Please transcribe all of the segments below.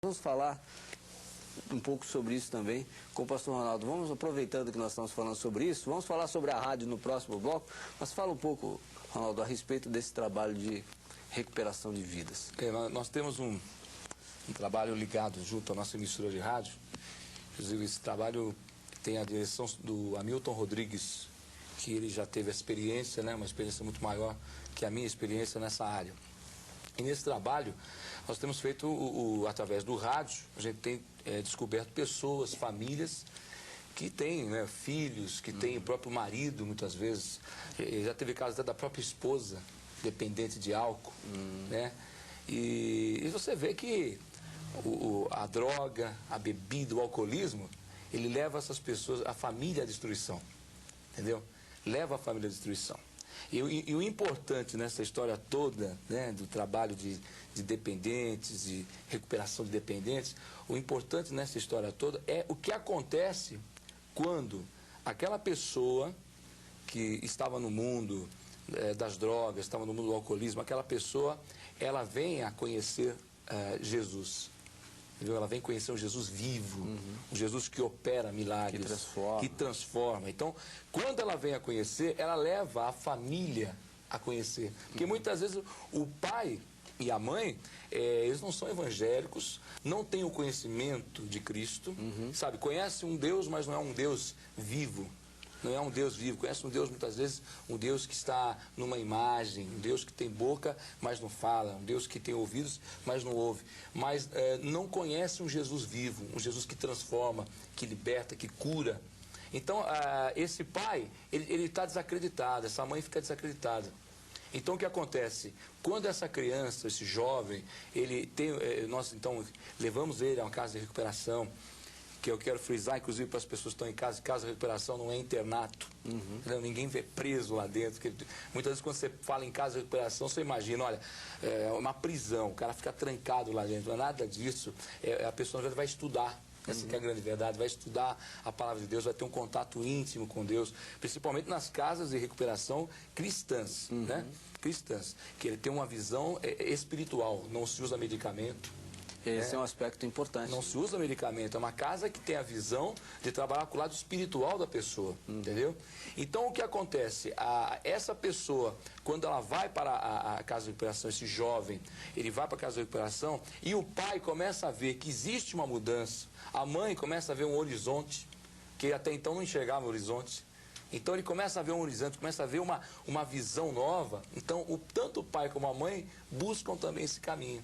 Vamos falar um pouco sobre isso também com o pastor Ronaldo. Vamos, aproveitando que nós estamos falando sobre isso, vamos falar sobre a rádio no próximo bloco, mas fala um pouco, Ronaldo, a respeito desse trabalho de recuperação de vidas. Nós temos um trabalho ligado junto à nossa emissora de rádio. Inclusive, esse trabalho tem a direção do Hamilton Rodrigues, que ele já teve a experiência, né, uma experiência muito maior que a minha experiência nessa área. E nesse trabalho, nós temos feito, através do rádio, a gente tem descoberto pessoas, famílias, que têm, né, filhos, que têm o próprio marido, muitas vezes. Já teve casos até da própria esposa, dependente de álcool, né? E você vê que a droga, a bebida, o alcoolismo, ele leva essas pessoas, a família à destruição, entendeu? Leva a família à destruição. E o importante nessa história toda, né, do trabalho de dependentes, de recuperação de dependentes, o importante nessa história toda é o que acontece quando aquela pessoa que estava no mundo das drogas, estava no mundo do alcoolismo, aquela pessoa, ela vem a conhecer Jesus. Entendeu? Ela vem conhecer um Jesus vivo, um Jesus que opera milagres, que transforma. Então, quando ela vem a conhecer, ela leva a família a conhecer. Porque muitas vezes o pai e a mãe, eles não são evangélicos, não têm o conhecimento de Cristo, sabe? Conhece um Deus, mas não é um Deus vivo. Não é um Deus vivo, conhece um Deus, muitas vezes, um Deus que está numa imagem, um Deus que tem boca, mas não fala, um Deus que tem ouvidos, mas não ouve. Mas não conhece um Jesus vivo, um Jesus que transforma, que liberta, que cura. Então, esse pai, ele está desacreditado, essa mãe fica desacreditada. Então, o que acontece? Quando essa criança, esse jovem, ele tem, nós, então, levamos ele a uma casa de recuperação, que eu quero frisar, inclusive para as pessoas que estão em casa, casa de recuperação não é internato. Ninguém vê preso lá dentro. Muitas vezes quando você fala em casa de recuperação, você imagina, olha, é uma prisão, o cara fica trancado lá dentro. Não é nada disso. A pessoa vai estudar. Essa que é a grande verdade, vai estudar a palavra de Deus, vai ter um contato íntimo com Deus, principalmente nas casas de recuperação cristãs, né? Cristãs, que ele tem uma visão espiritual, não se usa medicamento. Esse é um aspecto importante. Não se usa medicamento, é uma casa que tem a visão de trabalhar com o lado espiritual da pessoa, entendeu? Então, o que acontece? Essa pessoa, quando ela vai para a casa de recuperação, esse jovem, ele vai para a casa de recuperação e o pai começa a ver que existe uma mudança, a mãe começa a ver um horizonte, que até então não enxergava o horizonte. Então, ele começa a ver um horizonte, começa a ver uma visão nova. Então, tanto o pai como a mãe buscam também esse caminho.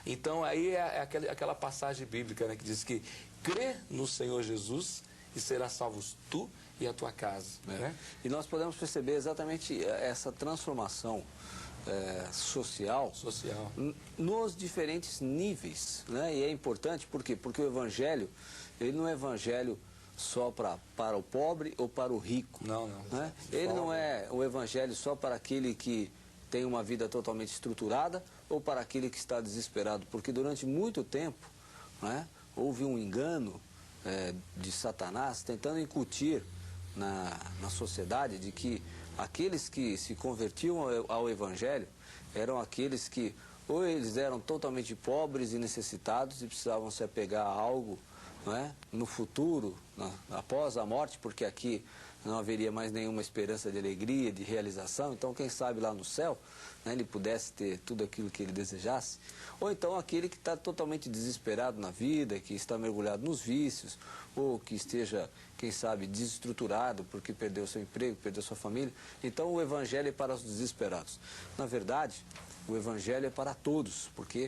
Então, aí é aquela passagem bíblica, né, que diz que crê no Senhor Jesus e serás salvos tu e a tua casa. Né? E nós podemos perceber exatamente essa transformação social nos diferentes níveis. Né? E é importante, por quê? Porque o Evangelho, ele não é Evangelho só para o pobre ou para o rico. Não. Né? Ele não é o Evangelho só para aquele que tem uma vida totalmente estruturada ou para aquele que está desesperado, porque durante muito tempo, né, houve um engano de Satanás tentando incutir na sociedade de que aqueles que se convertiam ao Evangelho eram aqueles que ou eles eram totalmente pobres e necessitados e precisavam se apegar a algo, né, no futuro, após a morte, porque aqui não haveria mais nenhuma esperança de alegria, de realização. Então, quem sabe lá no céu, né, ele pudesse ter tudo aquilo que ele desejasse. Ou então aquele que está totalmente desesperado na vida, que está mergulhado nos vícios, ou que esteja, quem sabe, desestruturado porque perdeu seu emprego, perdeu sua família. Então, o Evangelho é para os desesperados. Na verdade, o Evangelho é para todos, porque